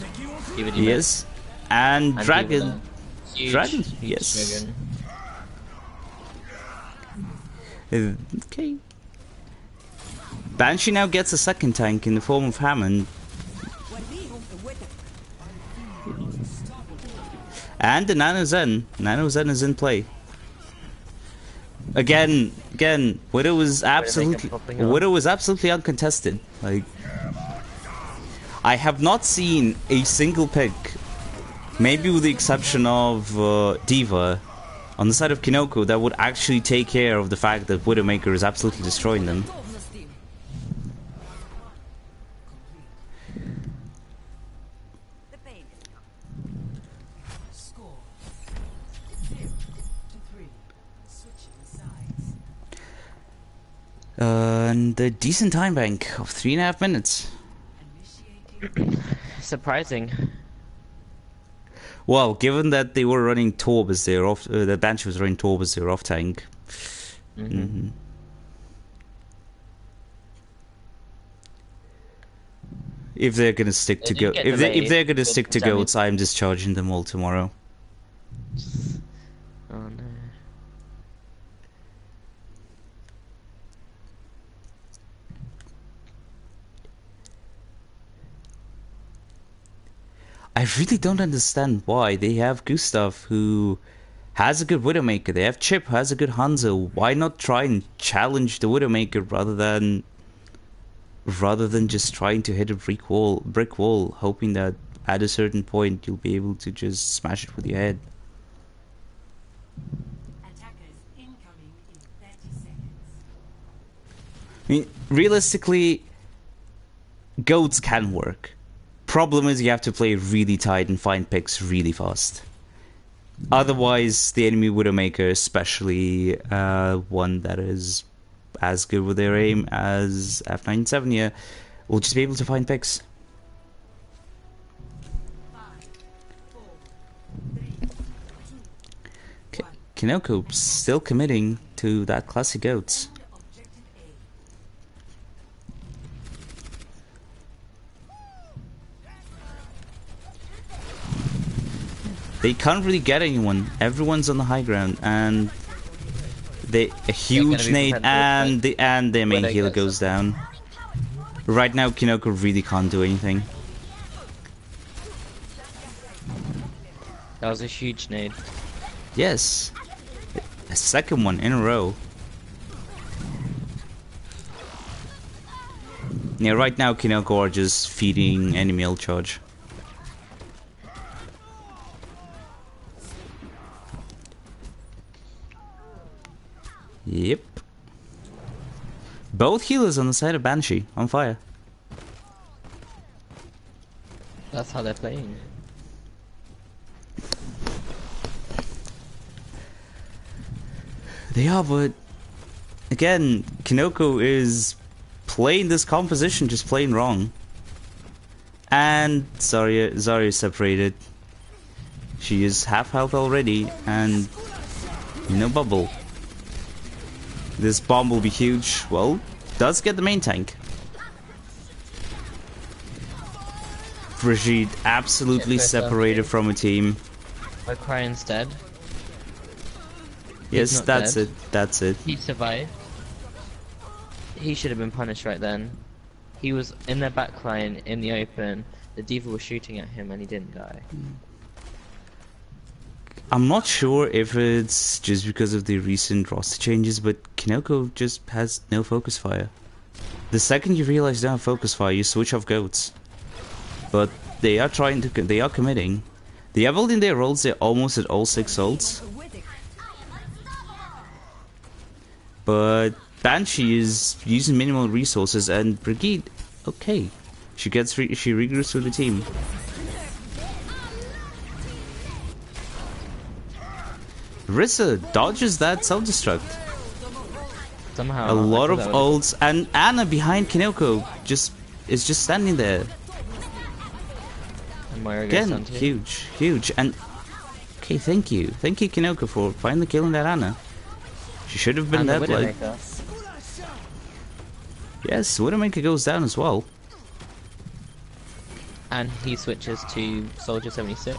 Diva
Yes. And Dragon.
Huge,
Dragon,
huge
yes.
dragon.
Okay. Banshee now gets a second tank in the form of Hammond. And the Nano Zen. Nano Zen is in play. Again, Widow was absolutely uncontested. Like, I have not seen a single pick, maybe with the exception of Diva, on the side of Kinoko that would actually take care of the fact that Widowmaker is absolutely destroying them.
Score 0-3. Switching sides.
And a decent time bank of 3.5 minutes.
Initiating.
Surprising.
Well, given that they were running Torb as their off, the Banshee was running Torb as their off tank. If they're gonna stick to go, if they're gonna stick to goats, I'm discharging them all tomorrow.
Oh no.
I really don't understand why they have Gustav, who has a good Widowmaker. They have Chip, who has a good Hanzo. Why not try and challenge the Widowmaker rather than just trying to hit a brick wall, hoping that at a certain point you'll be able to just smash it with your head.
Attackers incoming in 30 seconds.
I mean, realistically, goats can work. Problem is you have to play really tight and find picks really fast. Otherwise, the enemy Widowmaker, especially one that is as good with their aim as F97 here, will just be able to find picks.
5, 4, 3, 2, 1.
Kinoko still committing to that classic goats.
Objective A.
They can't really get anyone. Everyone's on the high ground, and a huge nade, and their main healer goes down. Right now, Kinoko really can't do anything.
That was a huge nade.
Yes, a second one in a row. Yeah, right now Kinoko are just feeding enemy ult charge. Yep. Both healers on the side of Banshee on fire.
That's how they're playing.
They are, but again, Kinoko is playing this composition just plain wrong. And Zarya is separated. She is half health already, and no bubble. This bomb will be huge. Well, does get the main tank. Brigitte absolutely separated from a team.
My Crion's dead.
Yes, that's it. That's it.
He survived. He should have been punished right then. He was in their backline in the open. The Diva was shooting at him and he didn't die.
I'm not sure if it's just because of the recent roster changes, but Kinoko just has no focus fire. The second you realize they don't have focus fire, you switch off goats. But they are committing. They have ult in their rolls, they're almost at all 6 ults. But Banshee is using minimal resources, and Brigitte, okay, she regroups with the team. Rissa dodges that self-destruct.
somehow.
A lot
I
of
thought that would've-
ults, and Anna behind Kinoko is just standing there.
And Moira goes
Again,
down too.
huge, and okay, thank you Kinoko for finally killing that Anna. She should have been
And the
dead. Like,
Widowmaker.
yes, Widowmaker goes down as well.
And he switches to Soldier 76.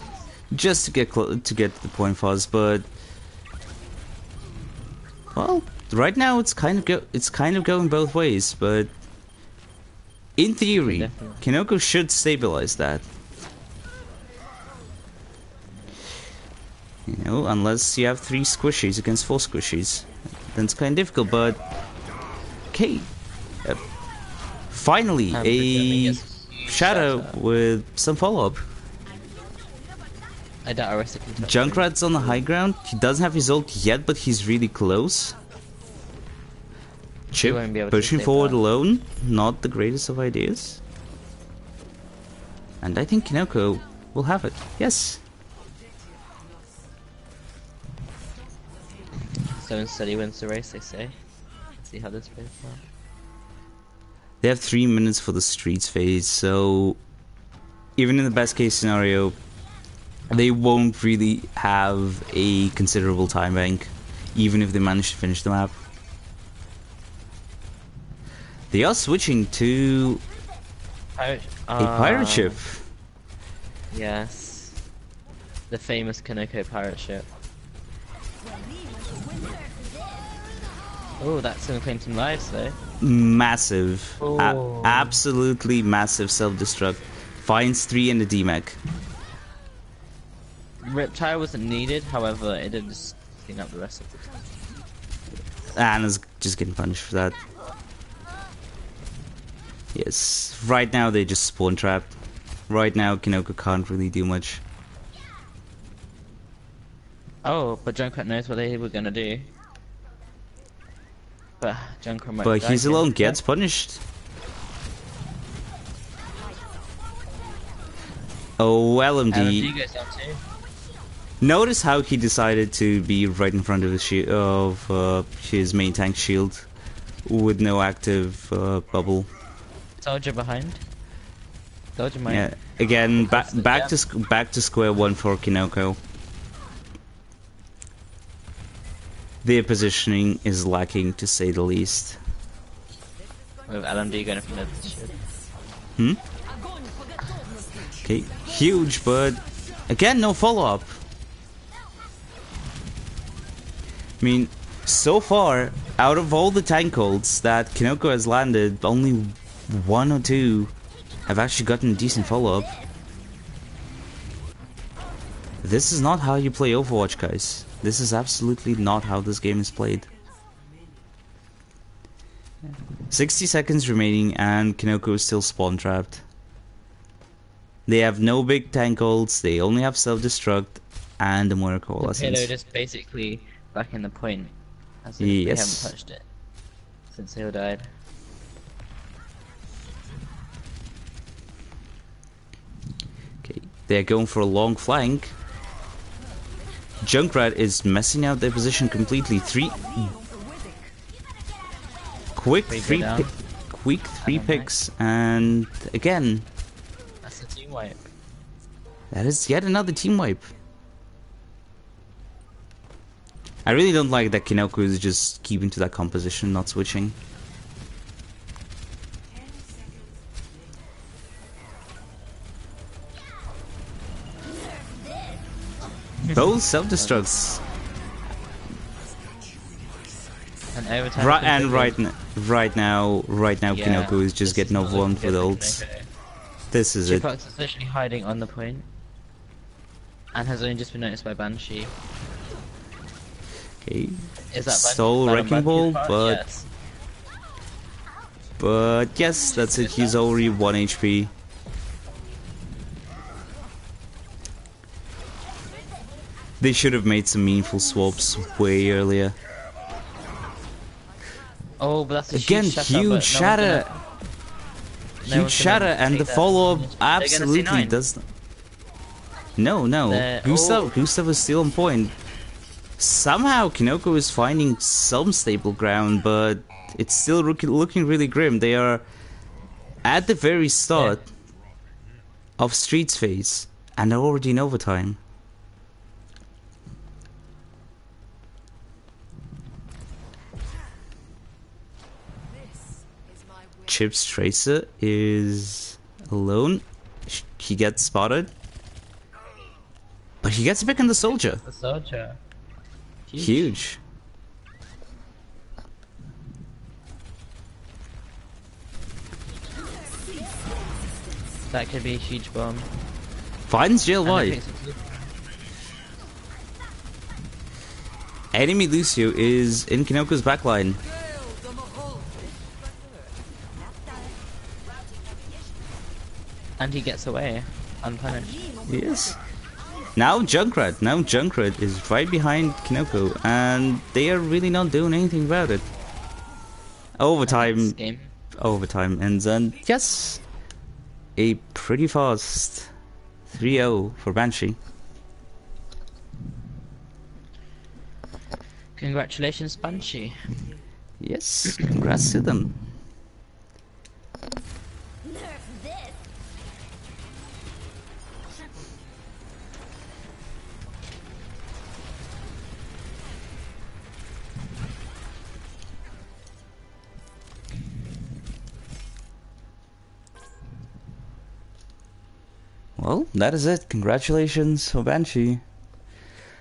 Just to get to the point fuzz, but well, right now it's kind of going both ways. But in theory,
Definitely.
Kinoko should stabilize that. You know, unless you have 3 squishies against 4 squishies, then it's kind of difficult. But okay, finally
And
a
Bridget
shadow with some follow-up.
I doubt Arista can touch
Junkrat's on the high ground. He doesn't have his ult yet, but he's really close. Chip
won't be able to
pushing
save
forward
that.
alone, not the greatest of ideas. And I think Kinoko will have it. Yes.
So and steady wins the race, they say. See how this plays out.
They have 3 minutes for the streets phase, so even in the best case scenario, they won't really have a considerable time bank, even if they manage to finish the map. They are switching to
Pirate,
a pirate ship.
Yes. The famous Kinoko pirate ship. Oh, that's gonna claim some lives though.
Massive.
Oh.
Absolutely massive self-destruct. Finds 3 in the DMAC.
Riptire wasn't needed, however, it did just clean up the rest of the time.
Anna's just getting punished for that. Yes. Right now they just spawn trapped. Right now Kinoko can't really do much.
Oh, but Junkrat knows what they were gonna do. But Junkrat might
But
die
he's
here.
alone gets punished. Oh,
LMD
LMD.
goes down too.
Notice how he decided to be right in front of his main tank shield with no active bubble.
Soldier behind. Soldier might.
Yeah. Again, back
Yeah.
back to square one for Kinoko. Their positioning is lacking, to say the least.
With LMD going from the ship.
Hmm? Okay, huge, but again, no follow-up. I mean, so far, out of all the tank ults that Kinoko has landed, only 1 or 2 have actually gotten a decent follow-up. This is not how you play Overwatch, guys. This is absolutely not how this game is played. 60 seconds remaining and Kinoko is still spawn trapped. They have no big tank ults, they only have self-destruct and a Moira
The
Coalescence.
payload is basically back in the point. As if
Yes.
they haven't touched it since they all died.
Okay, they're going for a long flank. Junkrat is messing out their position completely. Quick
Wait, go
three
down.
quick 3
don't
picks, and again,
That's a team wipe.
that is yet another team wipe. I really don't like that Kinoko is just keeping to that composition, not switching. Those self-destructs.
And overtime.
Right, and
completely.
right now,
Yeah,
Kinoko is just
this
getting
not
overwhelmed
looking
with
good
ults.
for Kinoko.
This is it.
Chipox is literally hiding on the point. And has only just been noticed by Banshee.
Okay,
Is that
Soul
Banshee?
Wrecking Ball, but
Yes.
yes, that's it. He's already 1 HP. They should have made some meaningful swaps way earlier.
Oh, but that's a
Again,
huge
huge shatter. Huge shatter, and the follow-up absolutely does not. No,
They're-
Gustav is still on point. Somehow Kinoko is finding some stable ground, but it's still looking really grim. They are at the very start of Streets phase, and they're already in overtime. Chip's Tracer is alone. He gets spotted. But he gets a pick on the soldier.
The soldier.
Huge.
That could be a huge bomb.
Finds jail
And I
wide.
think it's
Enemy Lucio is in Kinoko's backline.
And he gets away unpunished.
Yes. Now Junkrat is right behind Kinoko, and they are really not doing anything about it. Overtime ends, and yes, a pretty fast 3-0 for Banshee.
Congratulations, Banshee.
Yes, congrats to them.
Nerf this.
Well, that is it. Congratulations for Banshee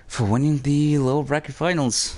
for winning the lower bracket finals.